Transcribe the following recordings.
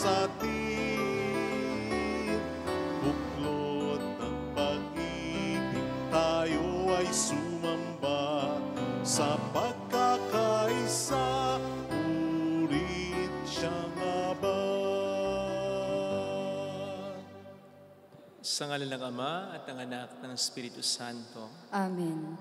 sa atin. Buklod ng pag-ibig, tayo ay sumamba sa pagkakaisa, urit siyang abad. Sa ngalan ng Ama at ng Anak ng Espiritu Santo. Amen.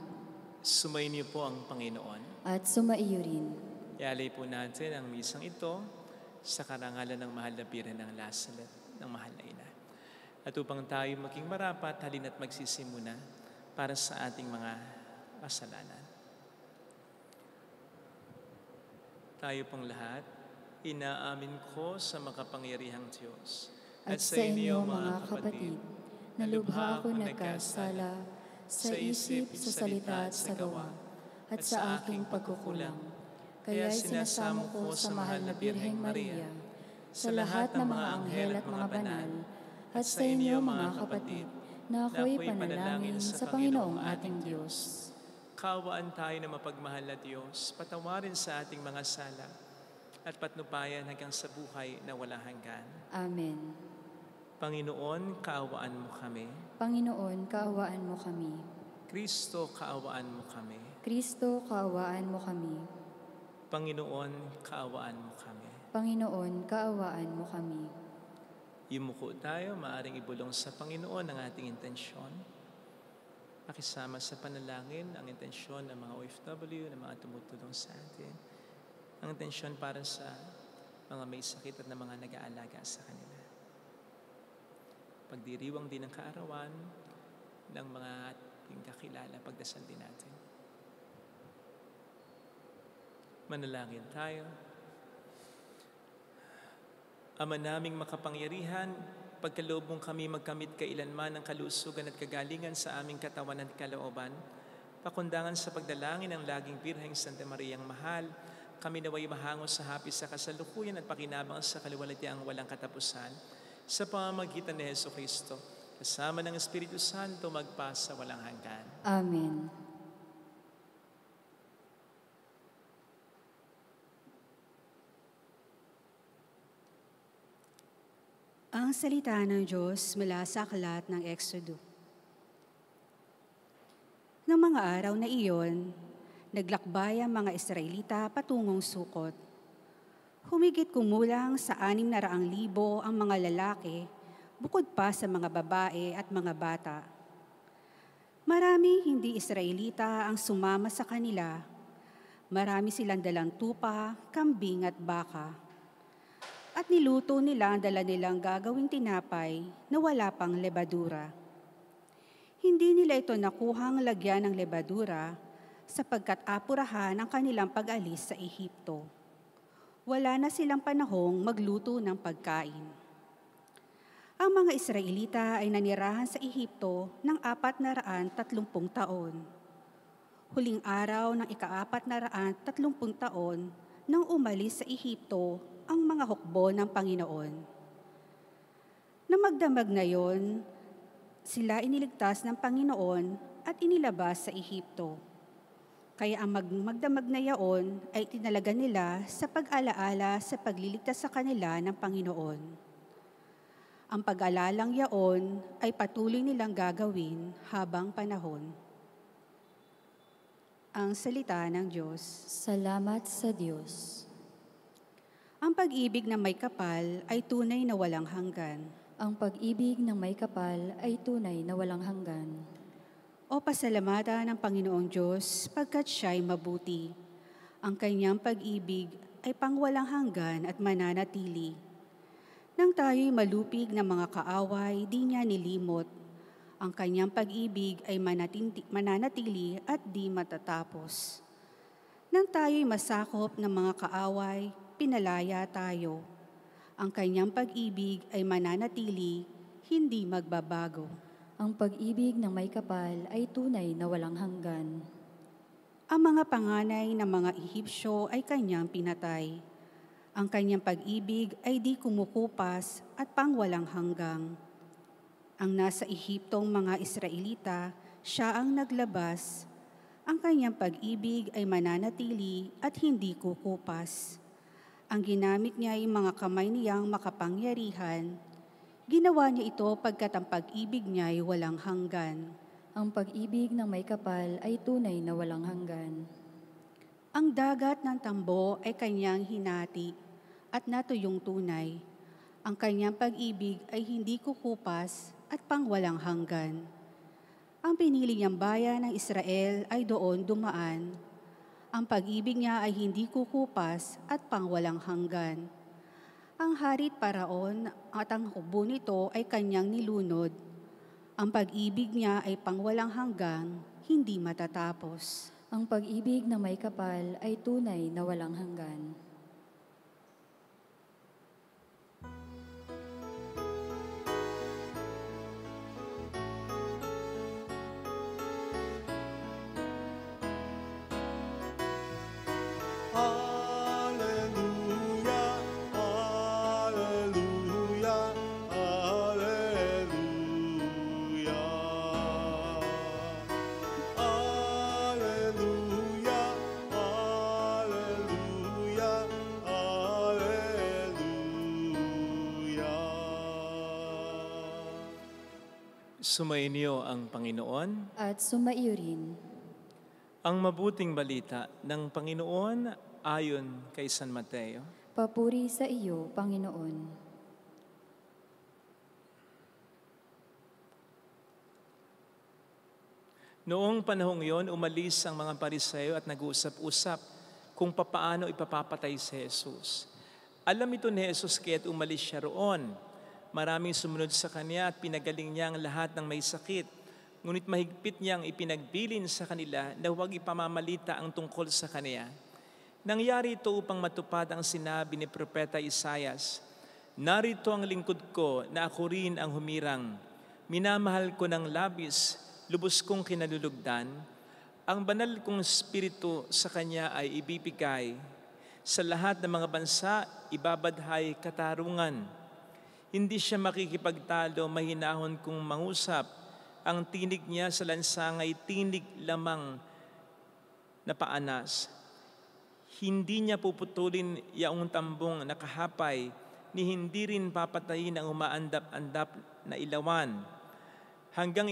Sumainyo po ang Panginoon. At sumaiyo rin. Ialay po natin ang misang ito sa karangalan ng mahal na Birhen ng Lazaret, ng mahal na Ina. At upang tayo maging marapat, halina't magsisimuna para sa ating mga kasalanan. Tayo pong lahat, inaamin ko sa makapangyarihang Diyos At sa inyo mga kapatid, na lubha ako nagkasala sa isip, sa salita at sa gawa, at sa aking pagkukulang. Kaya sinasamo ko sa mahal na Birheng Maria, sa lahat ng mga anghel at mga banal, at sa inyo mga kapatid, na ako'y panalangin sa Panginoong ating Diyos. Kaawaan tayo na mapagmahal na Diyos, patawarin sa ating mga sala, at patnubayan hanggang sa buhay na walang hanggan. Amen. Panginoon, kaawaan mo kami. Panginoon, kaawaan mo kami. Kristo, kaawaan mo kami. Kristo, kaawaan mo kami. Panginoon, kaawaan mo kami. Panginoon, kaawaan mo kami. Yumuko tayo, maaring ibulong sa Panginoon ang ating intensyon. Pakisama sa panalangin ang intensyon ng mga OFW, ng mga tumutulong sa atin. Ang intensyon para sa mga may sakit at ng mga nag-aalaga sa kanila. Pagdiriwang din ng kaarawan ng mga ating kakilala, pagdasal din natin. Manalangin tayo. Ama naming makapangyarihan, pagkaloob mong kami magkamit kailanman ng kalusugan at kagalingan sa aming katawan at kalooban, pakundangan sa pagdalangin ng laging Birheng Santa Mariang Mahal, kami naway mahango sa hapis sa kasalukuyan at pakinabang sa kaluwalhatiang walang katapusan, sa pamamagitan ni Jesucristo, kasama ng Espiritu Santo, magpasa walang hanggan. Amen. Ang salita ng Diyos mula sa aklat ng Exodo. Noong mga araw na iyon, naglakbay ang mga Israelita patungong Sukot. Humigit kumulang sa 600,000 ang mga lalaki, bukod pa sa mga babae at mga bata. Maraming hindi Israelita ang sumama sa kanila. Marami silang dalang tupa, kambing at baka. At niluto nila ang dala nilang gagawing tinapay na wala pang lebadura. Hindi nila ito nakuhang lagyan ng lebadura sapagkat apurahan ang kanilang pag-alis sa Ehipto. Wala na silang panahong magluto ng pagkain. Ang mga Israelita ay nanirahan sa Ehipto ng 430 taon. Huling araw ng ika-430 taon nang umalis sa Ehipto ang mga hukbo ng Panginoon. Na magdamag na yon, sila iniligtas ng Panginoon at inilabas sa Ehipto. Kaya ang magdamag na yaon ay tinalaga nila sa pag-alaala sa pagliligtas sa kanila ng Panginoon. Ang pag-alalang yaon ay patuloy nilang gagawin habang panahon. Ang salita ng Diyos. Salamat sa Diyos. Ang pag-ibig na may kapal ay tunay na walang hanggan. Ang pag-ibig ng may kapal ay tunay na walang hanggan. O pasalamatan ng Panginoong Diyos, pagkat siya'y mabuti. Ang kanyang pag-ibig ay pangwalang hanggan at mananatili. Nang tayo'y malupig ng mga kaaway, di niya nilimot. Ang kanyang pag-ibig ay mananatili at di matatapos. Nang tayo'y masakop ng mga kaaway, pinalaya tayo. Ang kanyang pag-ibig ay mananatili, hindi magbabago. Ang pag-ibig ng may kapal ay tunay na walang hanggan. Ang mga panganay ng mga Ehipsyo ay kanyang pinatay. Ang kanyang pag-ibig ay di kumukupas at pangwalang hanggang. Ang nasa Ehiptong mga Israelita, siya ang naglabas. Ang kanyang pag-ibig ay mananatili at hindi kukupas. Ang ginamit niya ay mga kamay niyang makapangyarihan. Ginawa niya ito pagkat ang pag-ibig niya ay walang hanggan. Ang pag-ibig ng may kapal ay tunay na walang hanggan. Ang dagat ng tambo ay kanyang hinati at natuyong tunay. Ang kanyang pag-ibig ay hindi kukupas at pangwalang hanggan. Ang pinili niyang bayan ng Israel ay doon dumaan. Ang pag-ibig niya ay hindi kukupas at pangwalang hanggan. Ang harit Paraon at ang hubo nito ay kanyang nilunod. Ang pag-ibig niya ay pangwalang hanggang, hindi matatapos. Ang pag-ibig ng may kapal ay tunay na walang hanggan. Hallelujah, hallelujah, hallelujah. Hallelujah, hallelujah, hallelujah. Sumainyo ang Panginoon. At sumaiyo rin. Ang mabuting balita ng Panginoon ayon kay San Mateo. Papuri sa iyo, Panginoon. Noong panahong iyon, umalis ang mga Pariseo at nag-uusap-usap kung papaano ipapapatay si Jesus. Alam ito ni Jesus kaya't umalis siya roon. Maraming sumunod sa kanya at pinagaling niya ang lahat ng may sakit. Ngunit mahigpit niyang ipinagbilin sa kanila na huwag ipamamalita ang tungkol sa kanya. Nangyari ito upang matupad ang sinabi ni Propeta Isaias, "Narito ang lingkod ko na ako rin ang humirang. Minamahal ko ng labis, lubos kong kinalulugdan. Ang banal kong espiritu sa kanya ay ibibigay. Sa lahat ng mga bansa, ibabadhay katarungan. Hindi siya makikipagtalo, mahinahon kong mangusap. Ang tinig niya sa lansang ay tinig lamang na paanas. Hindi niya puputulin yaong tambong nakahapay, ni hindi rin papatayin ang umaandap-andap na ilawan. Hanggang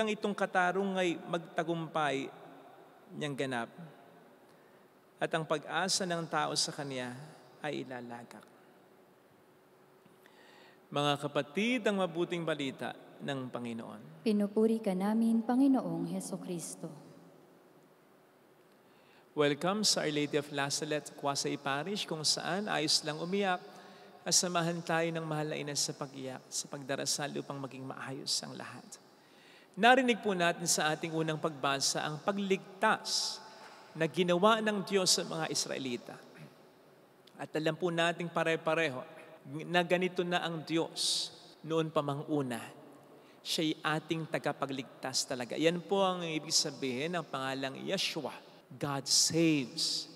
itong katarung ay magtagumpay niyang ganap. At ang pag-asa ng tao sa kanya ay ilalagak." Mga kapatid, ang mabuting balita ng Panginoon. Pinupuri ka namin, Panginoong Hesukristo. Welcome sa Our Lady of Lazaret, Quasay Parish, kung saan ayos lang umiyak at samahan tayo ng mahal na ina sa pag-iyak, sa pagdarasal upang maging maayos ang lahat. Narinig po natin sa ating unang pagbasa ang pagligtas na ginawa ng Diyos sa mga Israelita. At alam po nating pare-pareho na ganito na ang Diyos noon pa mang una. Siya'y ating tagapagligtas talaga. Yan po ang ibig sabihin ng pangalang Yeshua. God saves.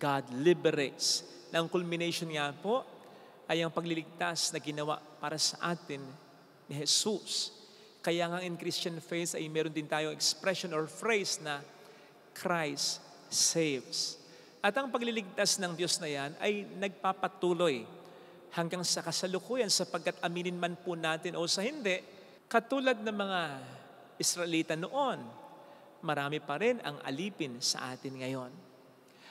God liberates. Na ang culmination nga po ay ang pagliligtas na ginawa para sa atin ni Jesus. Kaya nga in Christian faith ay meron din tayong expression or phrase na Christ saves. At ang pagliligtas ng Diyos na yan ay nagpapatuloy hanggang sa kasalukuyan sapagkat aminin man po natin o sa hindi, katulad ng mga Israelita noon, marami pa rin ang alipin sa atin ngayon.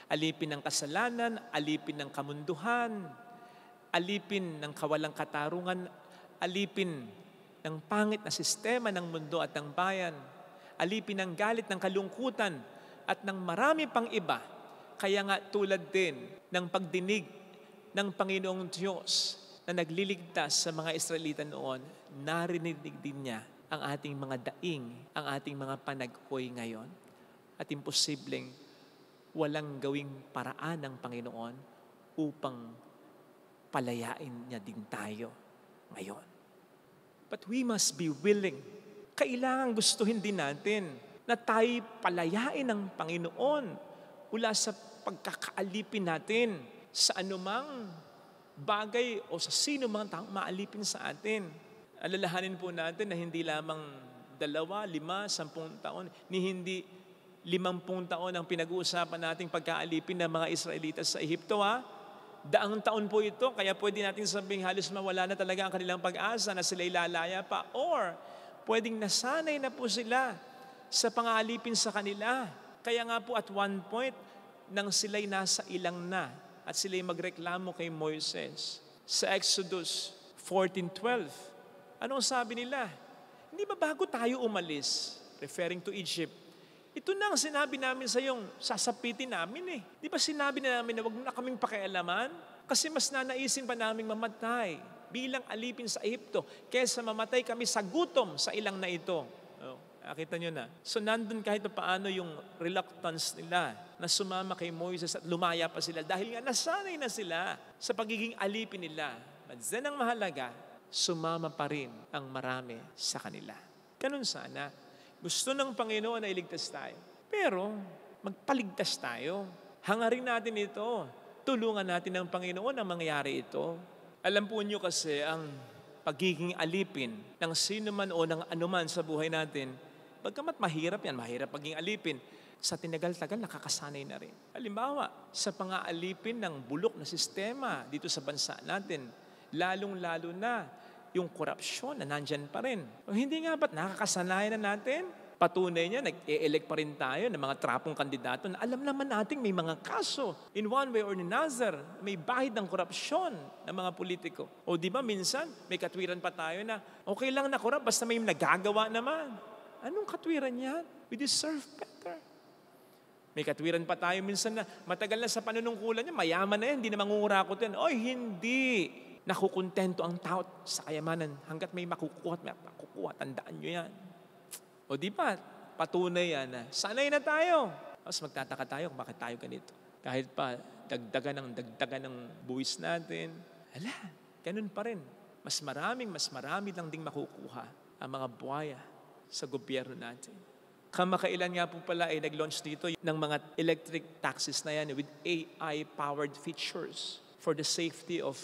Alipin ng kasalanan, alipin ng kamunduhan, alipin ng kawalang katarungan, alipin ng pangit na sistema ng mundo at ng bayan, alipin ng galit, ng kalungkutan, at ng marami pang iba. Kaya nga tulad din ng pagdinig ng Panginoong Diyos na nagliligtas sa mga Israelita noon, narinig din niya ang ating mga daing, ang ating mga panag-oy ngayon. At imposibleng walang gawing paraan ng Panginoon upang palayain niya din tayo ngayon. But we must be willing. Kailangan gustuhin din natin na tayo palayain ng Panginoon mula sa pagkakaalipin natin sa anumang bagay o sa sino mang taong maalipin sa atin. Alalahanin po natin na hindi lamang 2, 5, 10 taon, ni hindi 50 taon ang pinag-uusapan nating pagkaalipin ng mga Israelitas sa Ehipto, ha? Daang taon po ito, kaya pwede natin sabihin halos mawala na talaga ang kanilang pag-asa na sila'y lalaya pa. Or, pwedeng nasanay na po sila sa pangaalipin sa kanila. Kaya nga po at one point, nang sila'y nasa ilang na at sila'y magreklamo kay Moises sa Exodus 14:12. Anong sabi nila? Hindi ba bago tayo umalis, referring to Egypt, ito na ang sinabi namin sa yung sasapitin namin eh. Di ba sinabi na namin na wag na kaming pakialaman? Kasi mas nanaisin pa naming mamatay bilang alipin sa Ehipto kaysa mamatay kami sa gutom sa ilang na ito. Nakita nyo na. So nandun kahit paano yung reluctance nila na sumama kay Moises at lumaya pa sila dahil nga nasanay na sila sa pagiging alipin nila. But then ang mahalaga, sumama pa rin ang marami sa kanila. Ganun sana. Gusto ng Panginoon na iligtas tayo. Pero magpaligtas tayo. Hangarin natin ito. Tulungan natin ng Panginoon na mangyari ito. Alam po niyo kasi ang pagiging alipin ng sino man o ng anuman sa buhay natin, bagamat mahirap yan, mahirap maging alipin, sa tinagal-tagal nakakasanay na rin. Halimbawa, sa pang-aalipin ng bulok na sistema dito sa bansa natin, lalong-lalo na yung korupsyon na nandyan pa rin. O hindi nga ba't nakakasanayan na natin? Patunay niya, nag-e-elect pa rin tayo ng mga trapong kandidato na alam naman natin may mga kaso. In one way or another, may bahid ng korupsyon ng mga politiko. O di ba minsan, may katwiran pa tayo na okay lang na korap, basta may nagagawa naman. Anong katwiran yan? We deserve better. May katwiran pa tayo minsan na matagal na sa panunungkulan niya, mayaman na yan, hindi na mangungurakot yan. Oy, hindi. Nakukontento ang tao sa kayamanan hanggat may makukuha at may makukuha. Tandaan nyo yan. O di ba, patunay yan na sanay na tayo. Mas magtataka tayo kung bakit tayo ganito. Kahit pa dagdagan ng buwis natin. Hala, ganun pa rin. Mas marami lang ding makukuha ang mga buhaya sa gobyerno natin. Kamakailan nga po pala ay nag-launch dito ng mga electric taxis na yan with AI-powered features for the safety of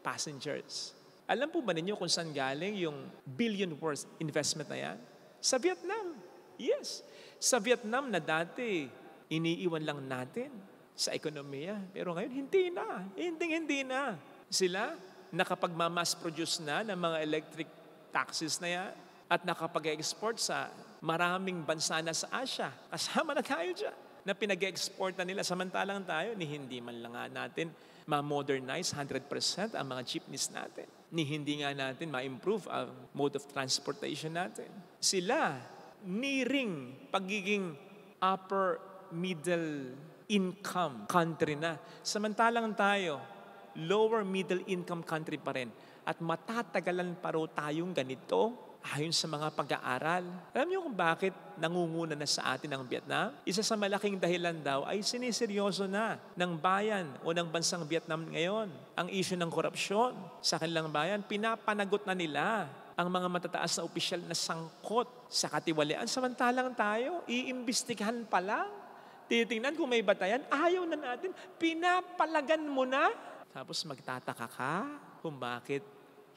passengers. Alam po ba ninyo kung saan galing yung billion worth investment na yan? Sa Vietnam. Yes. Sa Vietnam na dati, iniiwan lang natin sa ekonomiya. Pero ngayon, hindi na. Hindi na. Sila, nakapag-mass produce na ng mga electric taxis na yan at nakapag-export sa maraming bansa na sa Asia. Kasama na tayo dyan na pinag-export na nila. Samantalang tayo, ni hindi man lang natin ma-modernize 100% ang mga jeepneys natin. Ni hindi nga natin ma-improve ang mode of transportation natin. Sila, nearing pagiging upper middle income country na. Samantalang tayo, lower middle income country pa rin. At matatagalan pa rin tayong ganito ayon sa mga pag-aaral. Alam niyo kung bakit nangunguna na sa atin ang Vietnam? Isa sa malaking dahilan daw ay siniseryoso na ng bayan o ng bansang Vietnam ngayon ang issue ng korupsyon sa kanilang bayan. Pinapanagot na nila ang mga matataas na opisyal na sangkot sa katiwalian. Samantalang tayo, iimbestigahan pa lang. Titingnan kung may batayan, ayaw na natin. Pinapalagan mo na. Tapos magtataka ka kung bakit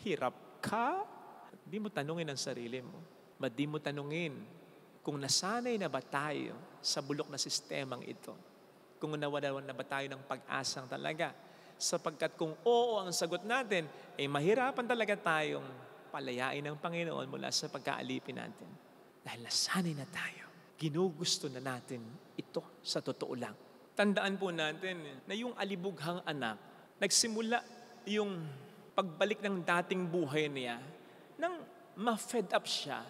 hirap ka. Di mo tanungin ang sarili mo. Di mo tanungin kung nasanay na ba tayo sa bulok na sistemang ito. Kung nawalan na ba tayo ng pag-asang talaga. Sapagkat kung oo ang sagot natin, mahirapan talaga tayong palayain ng Panginoon mula sa pagkaalipin natin. Dahil nasanay na tayo. Ginugusto na natin ito sa totoo lang. Tandaan po natin na yung alibughang anak, nagsimula yung pagbalik ng dating buhay niya nang ma-fed up siya,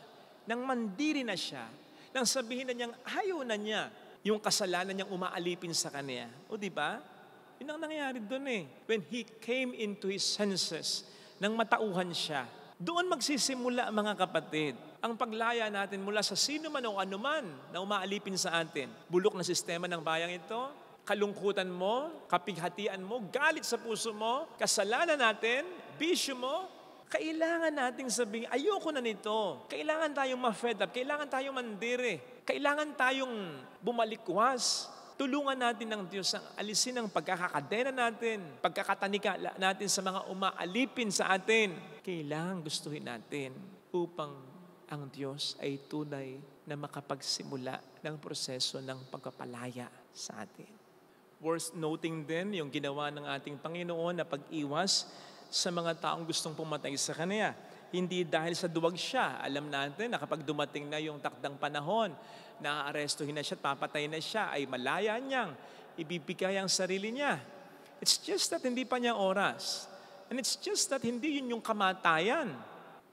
nang mandiri na siya, nang sabihin na niyang ayaw na niya yung kasalanan niyang umaalipin sa kanya. O di ba? Yun ang nangyayari doon eh. When he came into his senses, nang matauhan siya, doon magsisimula mga kapatid, ang paglaya natin mula sa sino man o anuman na umaalipin sa atin. Bulok na sistema ng bayang ito, kalungkutan mo, kapighatian mo, galit sa puso mo, kasalanan natin, bisyo mo, kailangan nating sabihin, ayoko na nito. Kailangan tayong ma-fed up. Kailangan tayong mandiri. Kailangan tayong bumalikwas. Tulungan natin ng Diyos ang alisin ang pagkakakadena natin, pagkakatanika natin sa mga umaalipin sa atin. Kailangan gustuhin natin upang ang Diyos ay tunay na makapagsimula ng proseso ng pagpapalaya sa atin. Worth noting din yung ginawa ng ating Panginoon na pag-iwas sa mga taong gustong pumatay sa Kanya. Hindi dahil sa duwag siya. Alam natin na kapag dumating na yung takdang panahon, naaarestuhin na siya at papatay na siya, ay malaya niyang ibibigay ang sarili niya. It's just that hindi pa niya oras. And it's just that hindi yun yung kamatayan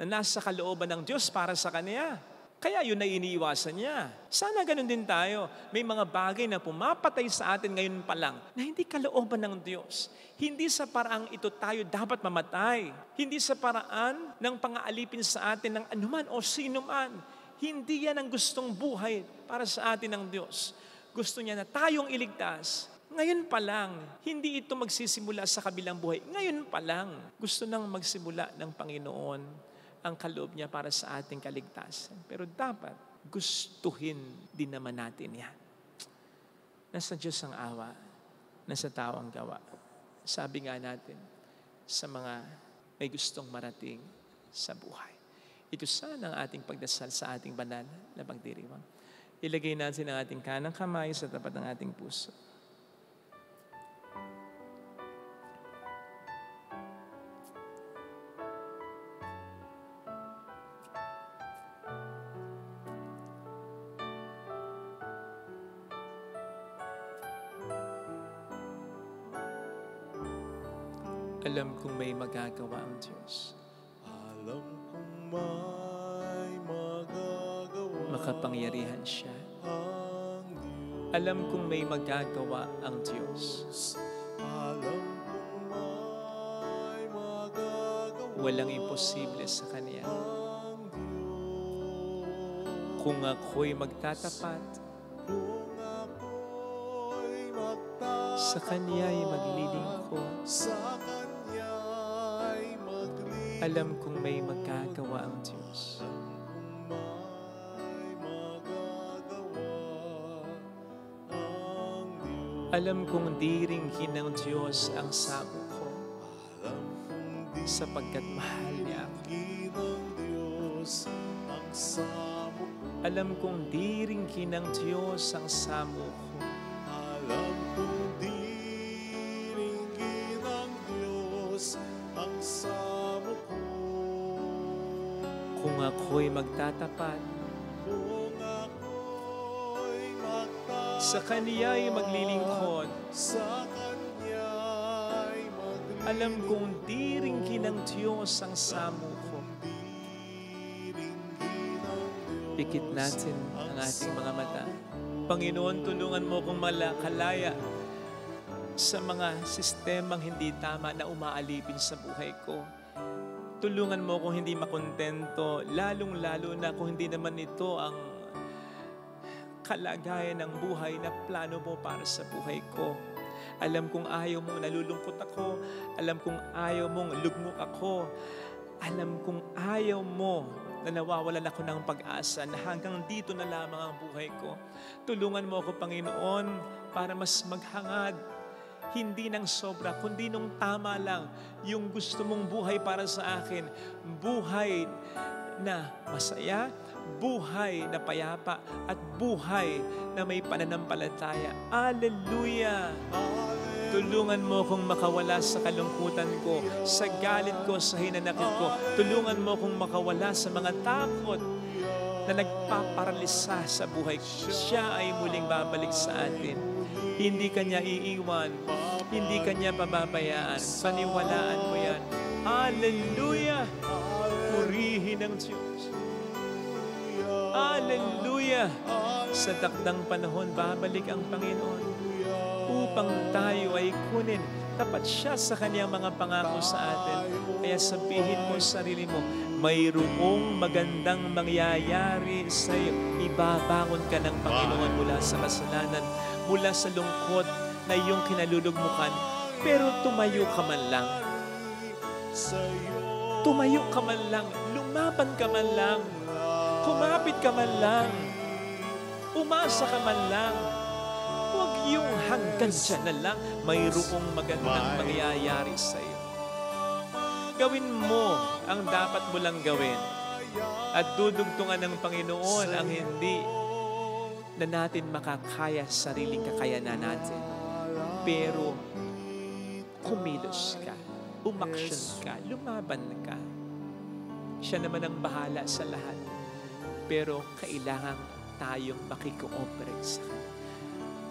na nasa kalooban ng Diyos para sa Kanya. Kaya yun na iniiwasan niya. Sana ganun din tayo. May mga bagay na pumapatay sa atin ngayon pa lang na hindi kalooban ng Diyos. Hindi sa paraang ito tayo dapat mamatay. Hindi sa paraan ng pang-aalipin sa atin ng anuman o sinuman. Hindi yan ang gustong buhay para sa atin ng Diyos. Gusto niya na tayong iligtas. Ngayon pa lang, hindi ito magsisimula sa kabilang buhay. Ngayon pa lang, gusto nang magsimula ng Panginoon ang kaloob niya para sa ating kaligtasan. Pero dapat gustuhin din naman natin yan. Nasa Diyos ang awa, nasa tao ang gawa. Sabi nga natin sa mga may gustong marating sa buhay. Ito sana ang ating pagdasal sa ating banal na pagdiriwang. Ilagay natin ang ating kanang kamay sa tapat ng ating puso. Alam kong may magagawa ang Diyos. Alam kong may magagawa Makapangyarihan siya. ang Diyos. Alam kong may magagawa ang Diyos. Alam kong may magagawa Walang imposible sa Kanya. ang Diyos. Kung ako'y magtatapat, Kung ako'y sa Kanya'y maglilingkod. sa Kanya'y maglilingkod. Alam kong may magagawa ang Diyos. Kung may magagawa ang Diyos. Alam kong di ringgin ng Diyos ang sabo ko, Alam kong di sapagkat mahal niya ako. ng Diyos ang samo ko. Alam kong di ringgin ng Diyos ang samo ko, Alam kong di ringgin ng Diyos ang samo ko. kung ako'y magtatapat, Kung ako'y sa Kaniya'y maglilingkod. sa Kanya'y maglilingkod. Alam kong di ringgin ng Diyos ang samo ko. Pikit natin ang ating mga mata. Panginoon, tulungan mo kong kalaya sa mga sistemang hindi tama na umaalipin sa buhay ko. Tulungan mo kung hindi makontento, lalong-lalo na kung hindi naman ito ang kalagayan ng buhay na plano mo para sa buhay ko. Alam kong ayaw mong nalulungkot ako. Alam kong ayaw mong lugmok ako. Alam kong ayaw mo na nawawalan ako ng pag-asa na hanggang dito na lamang ang buhay ko. Tulungan mo ako, Panginoon, para mas maghangad. Hindi ng sobra, kundi nung tama lang yung gusto mong buhay para sa akin. Buhay na masaya, buhay na payapa, at buhay na may pananampalataya. Alleluia! Tulungan mo kong makawala sa kalungkutan ko, sa galit ko, sa hinanakit ko. Tulungan mo kong makawala sa mga takot na nagpaparalisa sa buhay ko. Siya ay muling babalik sa atin. Hindi Kanya iiwan, hindi Kanya pababayaan. Paniwalaan mo yan. Hallelujah! Purihin ang Diyos. Hallelujah! Sa takdang panahon, babalik ang Panginoon upang tayo ay kunin. Tapat siya sa Kanyang mga pangako sa atin. Kaya sabihin mo sa sarili mo, mayroong magandang mangyayari sa iyo. Ibabangon ka ng Panginoon mula sa kasalanan, mula sa lungkot na iyong kinalulugmukan. Pero tumayo ka man lang. Tumayo ka man lang. Lumaban ka man lang. Kumapit ka man lang. Umasa ka man lang. Huwag yung hanggang dyan na lang. Mayroong magandang mangyayari sa iyo. Gawin mo ang dapat mo lang gawin. At dudugtungan ng Panginoon ang hindi na natin makakaya sa sariling kakayanan natin. Pero kumilos ka, umaksyon ka, lumaban ka. Siya naman ang bahala sa lahat. Pero kailangan tayong makikooperate sa Kanya.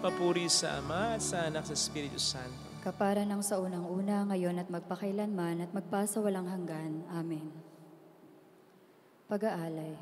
Papuri sa Ama at sa Anak sa Espiritu Santo. Kapara ng sa unang-una, ngayon at magpakailanman at magpasawalang hanggan. Amen. Pag-aalay.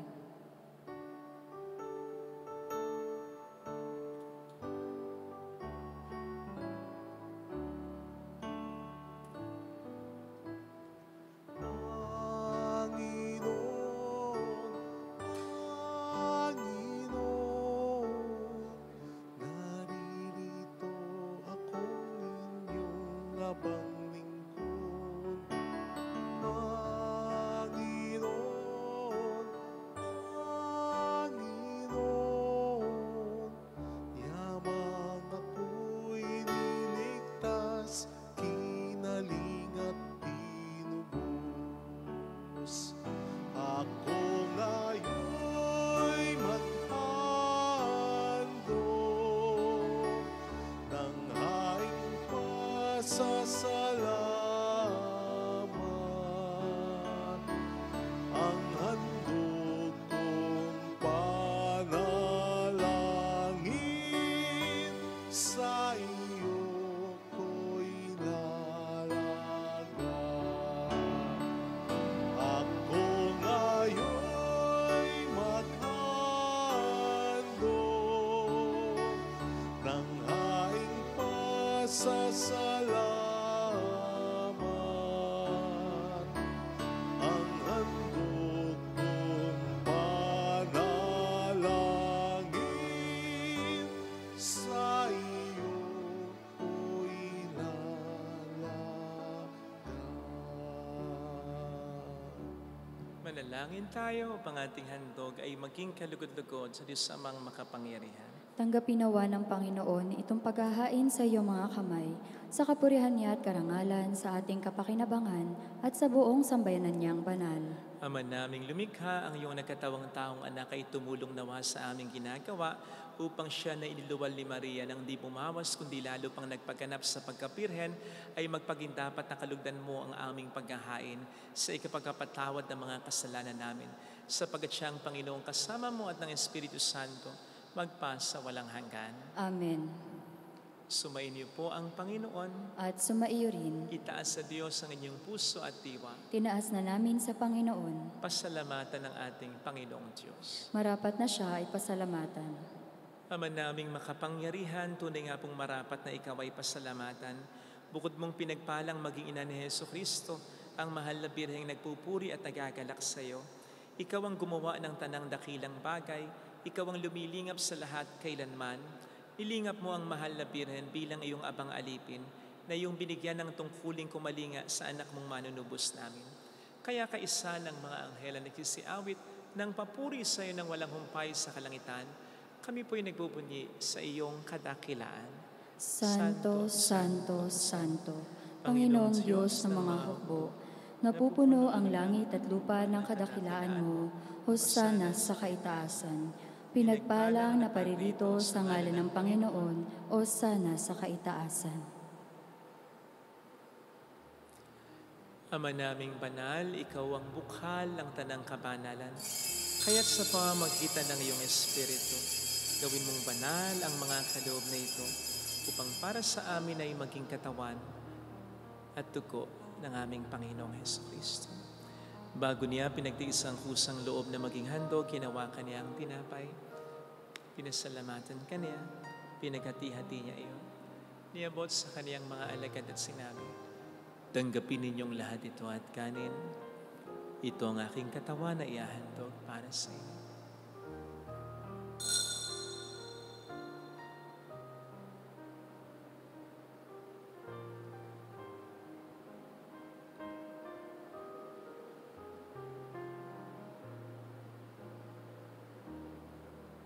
Salamat ang handog kong panalangin, sa iyo ko'y lalaga. Ako ngayon'y maghandog ng haing pasasalamat. Manalangin tayo upang ating handog ay maging kalugod-lugod sa Diyos Amang makapangyarihan. Tanggapin nawa ng Panginoon itong paghahain sa iyong mga kamay, sa kapurihan niya at karangalan, sa ating kapakinabangan at sa buong sambayanan niyang banal. Ama naming lumikha, ang iyong nagkatawang taong anak ay tumulong nawa sa aming ginagawa upang siya na iniluwal ni Maria nang di bumawas kundi lalo pang nagpagganap sa pagkapirhen ay magpagindapat na kalugdan mo ang aming paghahain sa ikapagkapatawad ng mga kasalanan namin. Sapagat siya ang Panginoong kasama mo at ng Espiritu Santo, magpasa walang hanggan. Amen. Sumainyo po ang Panginoon. At sumaiyo rin, Itaas sa Diyos ang inyong puso at diwa. tinaas na namin sa Panginoon. Pasalamatan ng ating Panginoong Diyos. Marapat na siya ay pasalamatan. Ama naming makapangyarihan, tunay nga pong marapat na ikaw ay pasalamatan. Bukod mong pinagpalang maging ina ni Jesucristo, ang mahal na birheng nagpupuri at nagagalak sa iyo. Ikaw ang gumawa ng tanang dakilang bagay, ikaw ang lumilingap sa lahat kailanman. Nilingap mo ang mahal na birhen bilang iyong abang alipin, na iyong binigyan ng tungkuling kumalinga sa anak mong manunubos namin. Kaya kaisa ng mga anghel na nagsisiawit ng papuri sa iyo ng walang humpay sa kalangitan, kami po'y nagbubunyi sa iyong kadakilaan. Santo, Santo, Santo, Panginoong Diyos ng mga hukbo, napupuno ang langit at lupa ng kadakilaan mo, hosana sa kaitaasan. Pinagpalang na paririto sa ngalan ng Panginoon, hosana sa kaitaasan. Ama naming banal, ikaw ang bukhal ng tanang kabanalan. Kaya't sa pamamagitan ng iyong Espiritu, gawin mong banal ang mga kaloob na ito upang para sa amin ay maging katawan at dugo ng aming Panginoong Jesucristo. Bago niya pinagtiis ang kusang loob na maging handog, hinawakan niya ang tinapay, pinasalamatan kaniya, pinaghati-hati niya iyon. Niabot sa kaniyang mga alagad at sinabi, tanggapin ninyong lahat ito at kanin. Ito ang aking katawan na iahandog para sa inyo.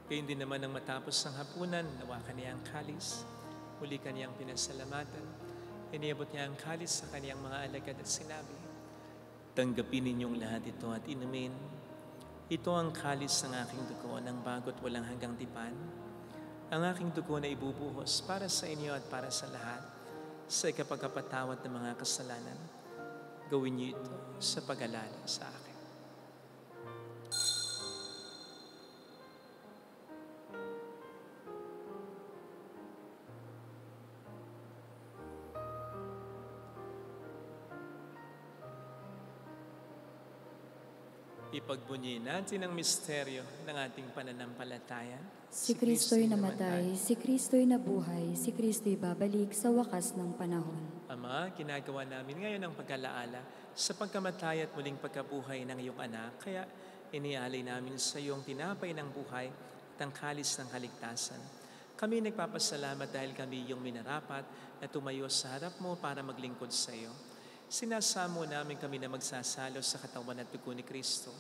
Gayun din naman nang matapos ang hapunan, nawakan niya ang kalis, muli kaniyang pinasalamatan, iniabot niya ang kalis sa kaniyang mga alagad at sinabi, tanggapin ninyong lahat ito at inumin. Ito ang kalis ng aking dugo ng bago't walang hanggang tipan. Ang aking dugo na ibubuhos para sa inyo at para sa lahat sa ikapagpapatawad ng mga kasalanan. Gawin niyo ito sa pag-alala sa akin. Ipagbunyi natin ang misteryo ng ating pananampalataya. Si Kristo'y namatay, si Kristo'y nabuhay, si Kristo'y babalik sa wakas ng panahon. Ama, ginagawa namin ngayon ang pag-alaala sa pagkamatay at muling pagkabuhay ng iyong anak, kaya inialay namin sa iyong tinapay ng buhay at ang kalis ng kaligtasan. Kami nagpapasalamat dahil kami iyong minarapat na tumayo sa harap mo para maglingkod sa iyo. Sinasamo namin kami na magsasalo sa katawan at dugo ni Kristo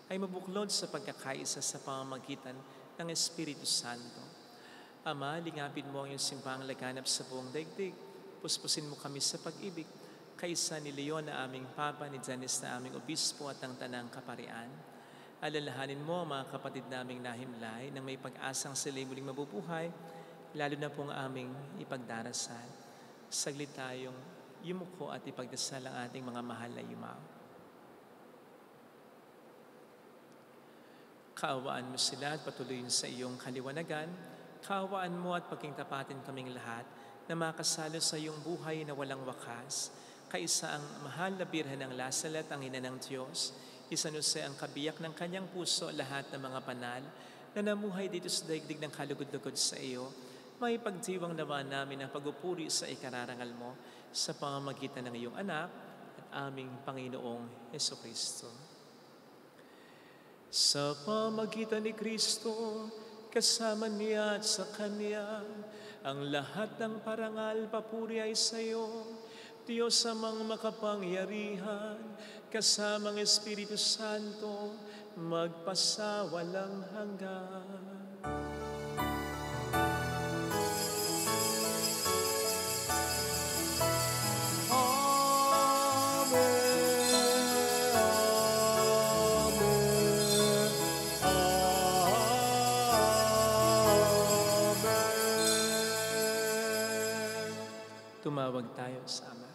ay mabuklod sa pagkakaisa sa pamamagitan ng Espiritu Santo. Ama, lingapin mo ang iyong simbahang laganap sa buong daigdig. Puspusin mo kami sa pag-ibig, kaisa ni Leon na aming Papa, ni Janis na aming Obispo at ang Tanang Kaparian. Alalahanin mo ang mga kapatid naming nahimlay nang may pag-asang sila'y muling mabubuhay, lalo na pong aming ipagdarasal. Saglit tayong yumuko at ipagdasal ang ating mga mahal na yumao. Kaawaan mo sila at patuloyin sa iyong kaliwanagan. Kaawaan mo at pagkingtapatin kaming lahat na makasalo sa iyong buhay na walang wakas. Kaisa ang mahal na Birhen ng Lasalet, ang Ina ng Diyos. San Jose ang kabiyak ng kanyang puso, lahat ng mga banal na namuhay dito sa daigdig ng kalugod-lugod sa iyo. May pagdiwang nawa namin ang pagupuri sa ikararangal mo sa pamamagitan ng iyong anak at aming Panginoong Hesukristo. Sa pamamagitan ni Kristo, kasama niya at sa Kanya, ang lahat ng parangal papuri ay sa iyo, Diyos amang makapangyarihan, kasamang Espiritu Santo, magpasawalang hanggan. Tumawag tayo sa Ama.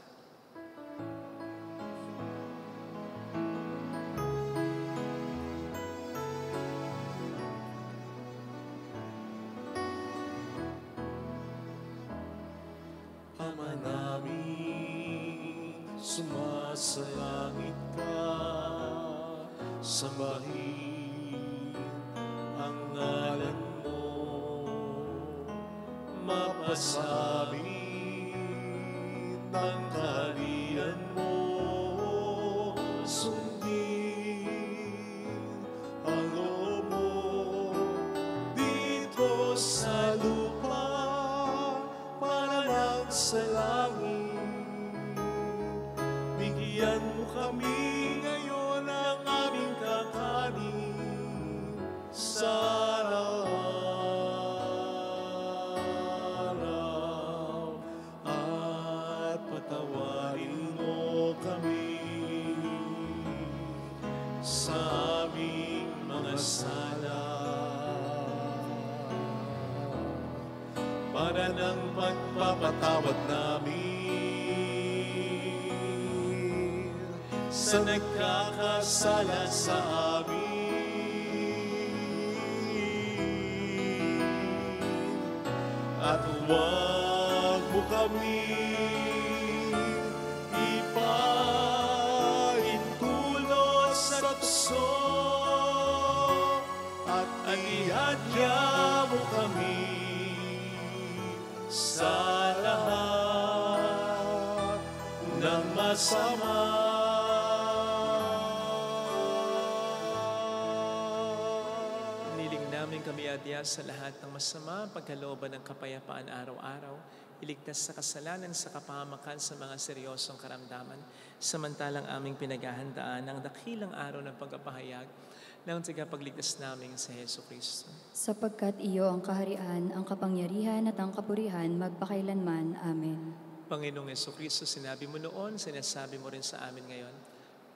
Ama namin, sumasalangit ka, sambahin ang ngalan mo, mapasabi ang kaharian mo, sundin ang loob mo dito sa lupa para lang sa langit. Bigyan mo kami ngayon ng aming kakanin sa araw-araw, at patawarin mo kami sa aming mga sala, para ng pagpapatawad namin sa nagkakasala sa amin. At huwag mo kami ipaintulot sa tukso, at ihadya mo kami sa lahat ng masama. Niling namin kami adya sa lahat ng masama, pagkalooban ng kapayapaan araw-araw, iligtas sa kasalanan, sa kapahamakan, sa mga seryosong karamdaman, samantalang aming pinaghahandaan ang dakilang araw ng pagpapahayag ng tagapagligtas namin sa Hesukristo. Sapagkat iyo ang kaharian, ang kapangyarihan at ang kapurihan magpakailanman. Amen. Panginoong Hesukristo, sinabi mo noon, sinasabi mo rin sa amin ngayon,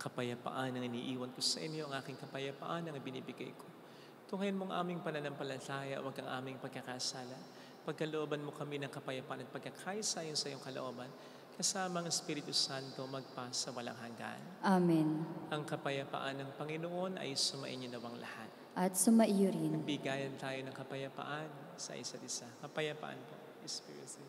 kapayapaan ang iniiwan ko sa inyo, ang aking kapayapaan ang binibigay ko. Tunghayin mong aming pananampalataya, huwag ang aming pagkakasala. Pagkalooban mo kami ng kapayapaan at pagkakaisa ayon sa iyong kalooban, kasama ang Espiritu Santo magpa sa walang hanggan. Amen. Ang kapayapaan ng Panginoon ay sumainyo nawang lahat. At sumaiyo rin. Bigayan tayo ng kapayapaan sa isa't isa. Kapayapaan po, Espiritu.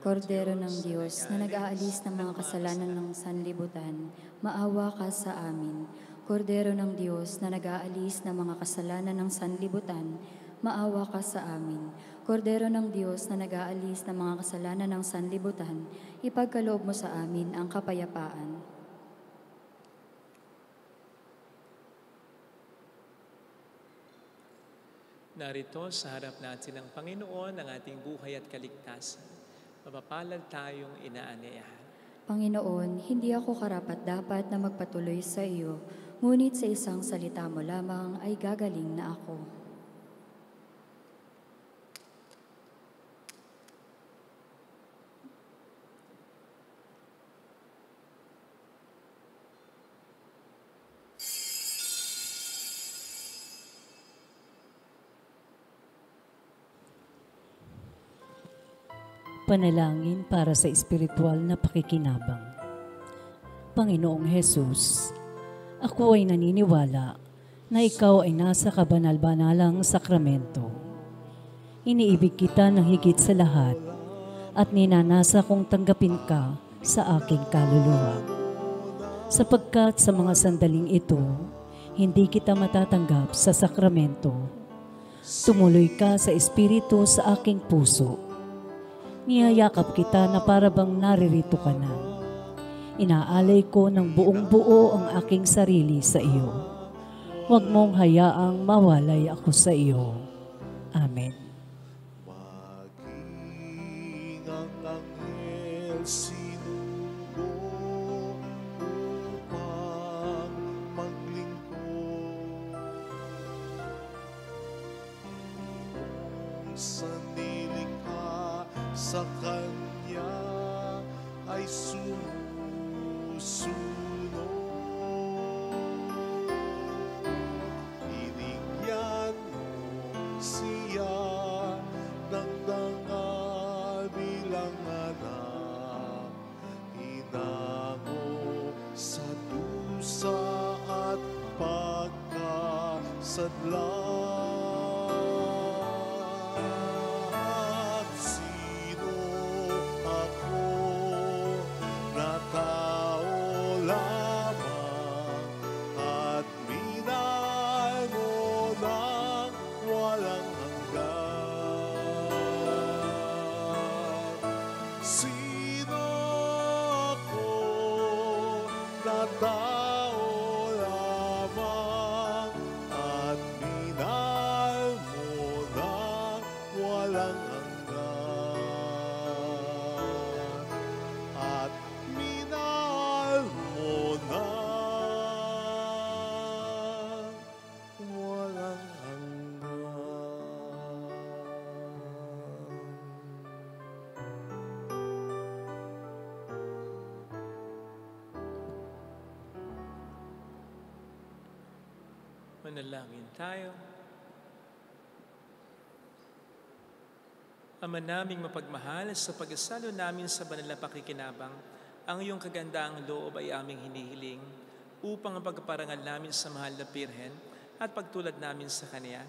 Kordero ng Diyos na nag-aalis ng mga kasalanan ng sanlibutan, maawa ka sa amin. Kordero ng Diyos na nag-aalis ng mga kasalanan ng sanlibutan, maawa ka sa amin. Kordero ng Diyos na nag-aalis ng mga kasalanan ng sanlibutan, ipagkaloob mo sa amin ang kapayapaan. Narito sa harap natin ng Panginoon ang ating buhay at kaligtasan. Mapapalad tayong inaanyayahan. Panginoon, hindi ako karapat-dapat na magpatuloy sa iyo, ngunit sa isang salita mo lamang ay gagaling na ako. Panalangin para sa espiritual na pakikinabang. Panginoong Hesus, ako ay naniniwala na ikaw ay nasa kabanal-banalang sakramento. Iniibig kita ng higit sa lahat at ninanasa kong tanggapin ka sa aking kaluluwa. Sapagkat sa mga sandaling ito, hindi kita matatanggap sa sakramento. Tumuloy ka sa espiritu sa aking puso. Niyayakap kita na parabang naririto ka na. Inaalay ko ng buong buo ang aking sarili sa iyo. Huwag mong hayaang mawalay ako sa iyo. Amen. Maging ang anghel sinugo upang maglingkod. Kung sanilikha sa Kanya ay sumusunod. Binigyan mo siya ng dangal bilang anak, inango sa dusa at pagkasadla. Tao lamang at minahal mo ng walang hanggan. At minahal mo ng walang hanggan. Manalangin tayo. Ama naming mapagmahal, sa pagkasalo namin sa banal na pakikinabang, ang iyong kagandaang loob ay aming hinihiling upang ang pagpaparangal namin sa mahal na Birhen at pagtulad namin sa Kanya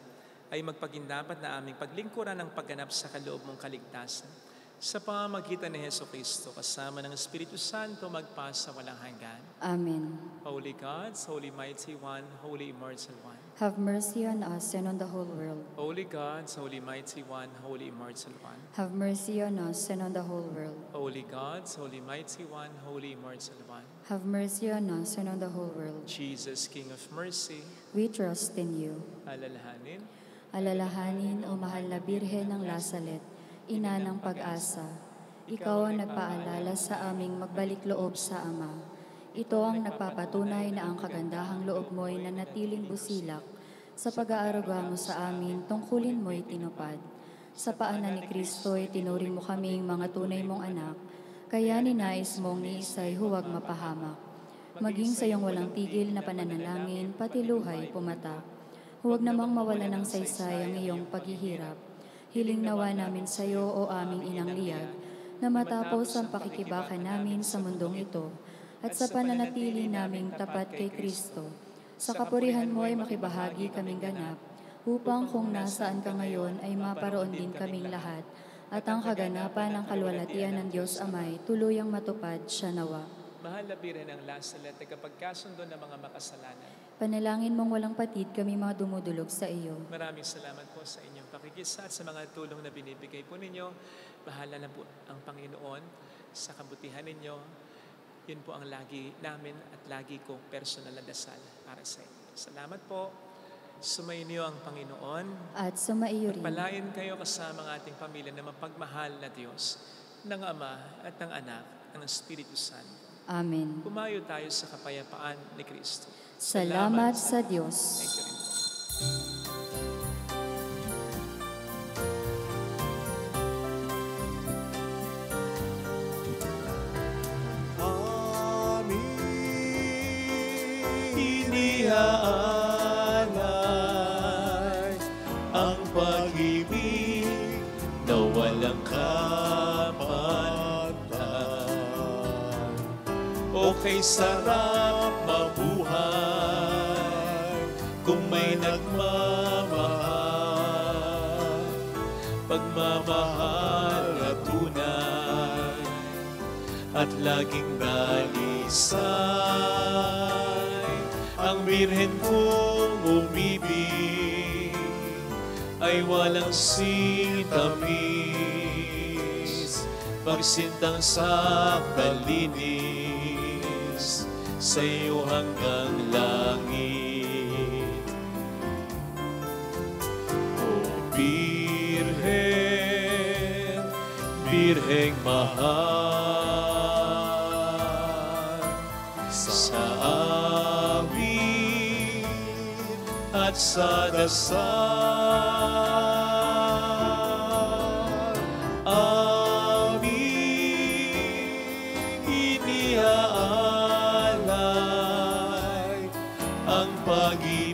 ay magpagindapat na aming paglingkuran ng pagganap sa kaloob mong kaligtasan. Sa pamamagitan ni Jesucristo, kasama ng Espiritu Santo, magpasa walang hanggan. Amen. Holy God, Holy Mighty One, Holy Immortal One. Have mercy on us and on the whole world. Holy God, Holy Mighty One, Holy Immortal One. Have mercy on us and on the whole world. Holy God, Holy Mighty One, Holy Immortal One. Have mercy on us and on the whole world. Jesus, King of Mercy, We trust in you. alalahanin, Alalahanin, O mahal na Birhen ng Lasalet, ina ng pag-asa. Ikaw ang nagpaalala sa aming magbalik loob sa Ama. Ito ang nagpapatunay na ang kagandahang loob mo'y nanatiling busilak. Sa pag-aaruga mo sa amin, tungkulin mo'y tinupad. Sa paanan ni Kristo'y tinuring mo kaming mga tunay mong anak, kaya ninais mong ni Isay huwag mapahamak. Maging sa iyong walang tigil na pananalangin, pati luhay pumatak. Huwag namang mawala ng saysay ang iyong paghihirap. Hiling nawa namin sa iyo, o aming inang liyag, na matapos ang pakikibakan namin sa mundong ito, at sa pananatili naming tapat kay Kristo, sa kapurihan mo ay makibahagi kaming ganap, upang kung nasaan ka ngayon ay maparoon din kaming lahat, at ang kaganapan ng kalwalhatian ng Diyos Amay tuluyang matupad siya nawa. Mahal na Birhen ng Lasalet, tagapagkasundo ng mga makasalanan. Panalangin mong walang patid kami mga dumudulog sa iyo. Maraming salamat po sa inyong pakikisa at sa mga tulong na binibigay po ninyo. Bahala na po ang Panginoon sa kabutihan ninyo. Yun po ang lagi namin at lagi ko personal na dasal para sa inyo. Salamat po. Sumainyo ang Panginoon. At sumaiyo rin. Palain kayo kasama ng ating pamilya na mapagmahal na Diyos, ng Ama at ng Anak, at ng Espiritu Santo. Amen. Pumayo tayo sa kapayapaan ni Kristo. Salamat sa Diyos. Thank you rin po. Iniaalay ang pag-ibig na walang kapantay. Okay, sarap mabuhay kung may nagmamahal. Pagmamahal at tunay at laging dalisay. Ang Birhen kong umibig ay walang sitamis, pagsintang sakdalinis sa iyo hanggang langit. O Birhen, Birheng mahal, sa awit at sa dasal, aming iniaalay ang pag-ibig